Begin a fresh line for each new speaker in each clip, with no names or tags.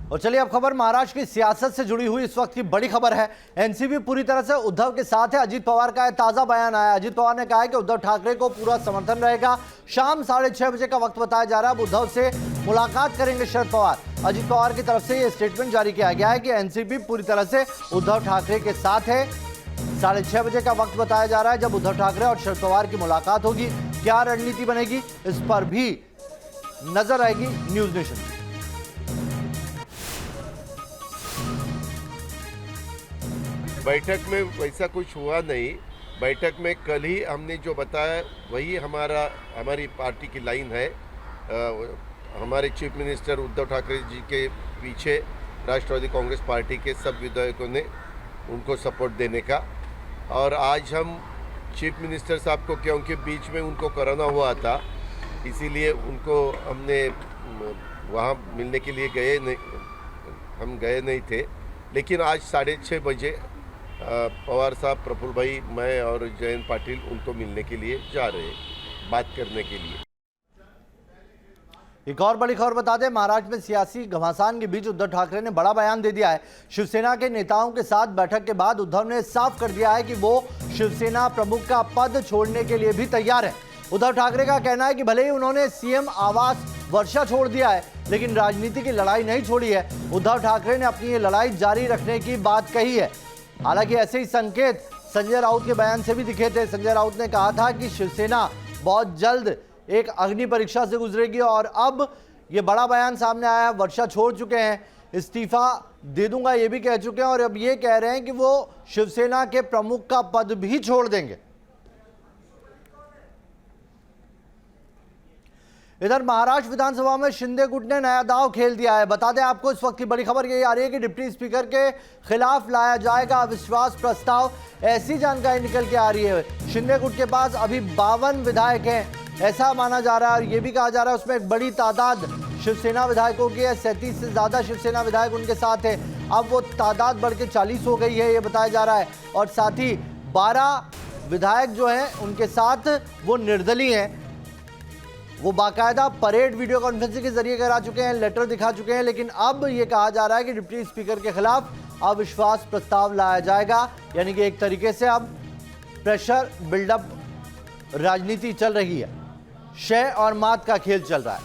और चलिए अब खबर महाराष्ट्र की सियासत से जुड़ी हुई इस वक्त की बड़ी खबर है। एनसीपी पूरी तरह से उद्धव के साथ है। अजीत पवार का ताजा बयान आया। अजीत पवार ने कहा है कि उद्धव ठाकरे को पूरा समर्थन रहेगा। शाम 6:30 बजे का वक्त बताया जा रहा है। अब उद्धव से मुलाकात करेंगे शरद पवार। अजीत पवार की तरफ से यह स्टेटमेंट जारी किया गया है कि एनसीपी पूरी तरह से उद्धव ठाकरे के साथ है। 6:30 बजे का वक्त बताया जा रहा है जब उद्धव ठाकरे और शरद पवार की मुलाकात होगी। क्या रणनीति बनेगी इस पर भी नजर आएगी न्यूज नेशन।
बैठक में वैसा कुछ हुआ नहीं। बैठक में कल ही हमने जो बताया वही हमारी पार्टी की लाइन है। हमारे चीफ मिनिस्टर उद्धव ठाकरे जी के पीछे राष्ट्रवादी कांग्रेस पार्टी के सब विधायकों ने उनको सपोर्ट देने का। और आज हम चीफ मिनिस्टर साहब को, क्योंकि बीच में उनको कोरोना हुआ था, इसीलिए उनको हमने वहाँ मिलने के लिए हम गए नहीं थे। लेकिन आज 6:30 बजे पवार साहब, प्रफुल्ल भाई, मैं और जयंत पाटिल उनको मिलने के लिए जा रहे हैं, बात करने के लिए।
एक और बड़ी खबर बता दें, महाराष्ट्र में सियासी घमासान के बीच उद्धव ठाकरे ने बड़ा बयान दे दिया है। शिवसेना के नेताओं के साथ बैठक के बाद उद्धव ने साफ कर दिया है कि वो शिवसेना प्रमुख का पद छोड़ने के लिए भी तैयार है। उद्धव ठाकरे का कहना है कि भले ही उन्होंने सीएम आवास वर्षा छोड़ दिया है, लेकिन राजनीति की लड़ाई नहीं छोड़ी है। उद्धव ठाकरे ने अपनी ये लड़ाई जारी रखने की बात कही है। हालांकि ऐसे ही संकेत संजय राउत के बयान से भी दिखे थे। संजय राउत ने कहा था कि शिवसेना बहुत जल्द एक अग्नि परीक्षा से गुजरेगी और अब ये बड़ा बयान सामने आया है। वर्षा छोड़ चुके हैं, इस्तीफा दे दूंगा ये भी कह चुके हैं और अब ये कह रहे हैं कि वो शिवसेना के प्रमुख का पद भी छोड़ देंगे। इधर महाराष्ट्र विधानसभा में शिंदे गुट ने नया दांव खेल दिया है। बता दें आपको इस वक्त की बड़ी खबर यही आ रही है कि डिप्टी स्पीकर के खिलाफ लाया जाएगा अविश्वास प्रस्ताव। ऐसी जानकारी निकल के आ रही है। शिंदे गुट के पास अभी 52 विधायक हैं, ऐसा माना जा रहा है। और ये भी कहा जा रहा है उसमें एक बड़ी तादाद शिवसेना विधायकों की है। 37 से ज्यादा शिवसेना विधायक उनके साथ है। अब वो तादाद बढ़ के 40 हो गई है, ये बताया जा रहा है। और साथ ही 12 विधायक जो हैं उनके साथ वो निर्दलीय हैं। वो बाकायदा परेड वीडियो कॉन्फ्रेंसिंग के जरिए करा चुके हैं, लेटर दिखा चुके हैं। लेकिन अब ये कहा जा रहा है कि डिप्टी स्पीकर के खिलाफ अविश्वास प्रस्ताव लाया जाएगा। यानी कि एक तरीके से अब प्रेशर बिल्डअप राजनीति चल रही है। शय और मात का खेल चल रहा है।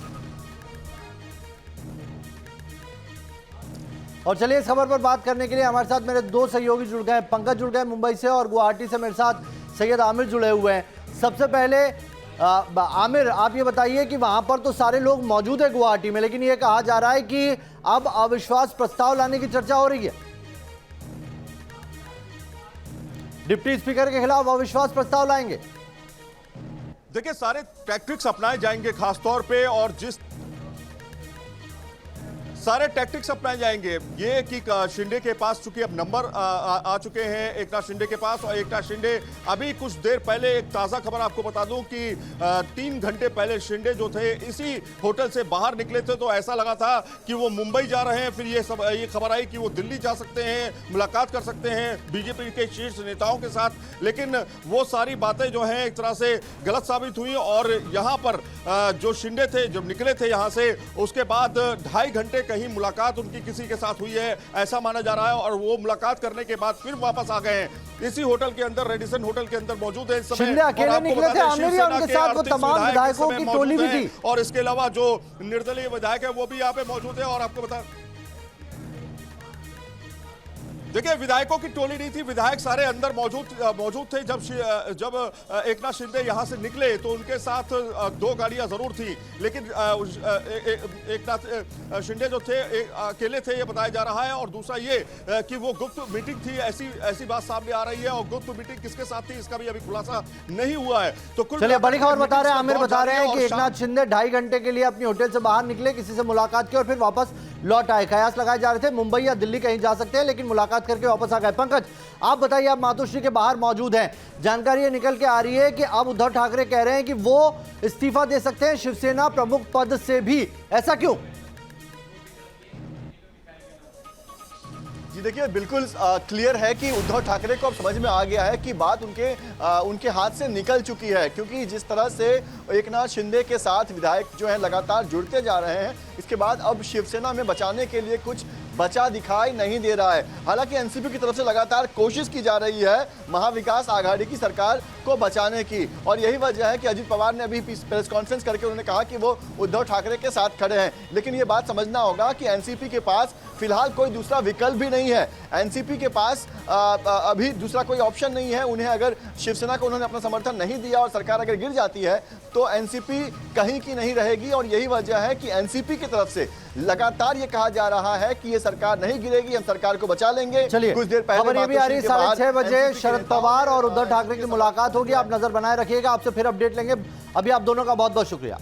और चलिए इस खबर पर बात करने के लिए हमारे साथ मेरे दो सहयोगी जुड़ गए। पंकज जुड़ गए मुंबई से और गुवाहाटी से मेरे साथ सैयद आमिर जुड़े हुए हैं। सबसे पहले आमिर, आप ये बताइए कि वहां पर तो सारे लोग मौजूद है गुवाहाटी में, लेकिन ये कहा जा रहा है कि अब अविश्वास प्रस्ताव लाने की चर्चा हो रही है। डिप्टी स्पीकर के खिलाफ अविश्वास प्रस्ताव लाएंगे।
देखिए, सारे टैक्टिक्स अपनाए जाएंगे खासतौर पे, और जिस सारे टैक्टिक्स अपनाए जाएंगे ये कि शिंदे के पास चूंकि अब नंबर आ चुके हैं एकनाथ शिंदे के पास। और एकनाथ शिंदे अभी कुछ देर पहले, एक ताज़ा खबर आपको बता दूं कि 3 घंटे पहले शिंदे जो थे इसी होटल से बाहर निकले थे, तो ऐसा लगा था कि वो मुंबई जा रहे हैं। फिर ये खबर आई कि वो दिल्ली जा सकते हैं, मुलाकात कर सकते हैं बीजेपी के शीर्ष नेताओं के साथ। लेकिन वो सारी बातें जो हैं एक तरह से गलत साबित हुई। और यहाँ पर जो शिंदे थे जब निकले थे यहाँ से, उसके बाद 2.5 घंटे कहीं मुलाकात उनकी किसी के साथ हुई है ऐसा माना जा रहा है। और वो मुलाकात करने के बाद फिर वापस आ गए हैं इसी होटल के अंदर, रेडिसन होटल के अंदर मौजूद है इस समय।
शिंदे अकेले निकले थे, आमिर और उनके साथ वो तमाम विधायकों की टोली भी थी।
और इसके अलावा जो निर्दलीय विधायक है वो भी यहाँ पे मौजूद है। और आपको बता, देखिए, विधायकों की टोली नहीं थी, विधायक सारे अंदर मौजूद थे। जब एकनाथ शिंदे यहां से निकले तो उनके साथ 2 गाड़ियां जरूर थी, लेकिन एकनाथ शिंदे जो थे अकेले थे ये बताया जा रहा है। और दूसरा ये कि वो गुप्त मीटिंग थी, ऐसी बात सामने आ रही है। और गुप्त मीटिंग किसके साथ थी इसका भी अभी खुलासा नहीं हुआ है। तो
चलिए बड़ी खबर बता रहे हैं, आमिर बता रहे हैं कि एकनाथ शिंदे 2.5 घंटे के लिए अपनी होटल से बाहर निकले, किसी से मुलाकात की और फिर वापस लौट आए। कयास लगाए जा रहे थे मुंबई या दिल्ली कहीं जा सकते हैं, लेकिन मुलाकात करके वापस आ गए। पंकज, आप बताइए, आप मातोश्री के बाहर मौजूद हैं, जानकारी निकल के आ रही है कि अब उद्धव ठाकरे कह रहे हैं कि वो इस्तीफा दे सकते हैं शिवसेना प्रमुख पद से भी, ऐसा क्यों?
जी देखिए, बिल्कुल क्लियर है कि उद्धव ठाकरे को अब समझ में आ गया है कि बात उनके हाथ से निकल चुकी है। क्योंकि जिस तरह से एकनाथ शिंदे के साथ विधायक जो है लगातार जुड़ते जा रहे हैं, इसके उसके बाद अब शिवसेना में बचाने के लिए कुछ बचा दिखाई नहीं दे रहा है। हालांकि एनसीपी की तरफ से लगातार कोशिश की जा रही है महाविकास आघाड़ी की सरकार को बचाने की, और यही वजह है कि अजित पवार ने अभी प्रेस कॉन्फ्रेंस करके उन्होंने कहा कि वो उद्धव ठाकरे के साथ खड़े हैं। लेकिन ये बात समझना होगा कि एनसीपी के पास फिलहाल कोई दूसरा विकल्प भी नहीं है। एनसीपी के पास अभी दूसरा कोई ऑप्शन नहीं है। उन्हें अगर शिवसेना को उन्होंने अपना समर्थन नहीं दिया और सरकार अगर गिर जाती है तो एनसीपी कहीं की नहीं रहेगी, और यही वजह है कि एनसीपी की तरफ से लगातार ये कहा जा रहा है कि ये सरकार नहीं गिरेगी, हम सरकार को बचा लेंगे।
चलिए,
कुछ देर पहले
खबर ये भी आ रही है 6:30 बजे शरद पवार और उद्धव ठाकरे की मुलाकात होगी। आप नजर बनाए रखिएगा, आपसे फिर अपडेट लेंगे। अभी आप दोनों का बहुत बहुत शुक्रिया।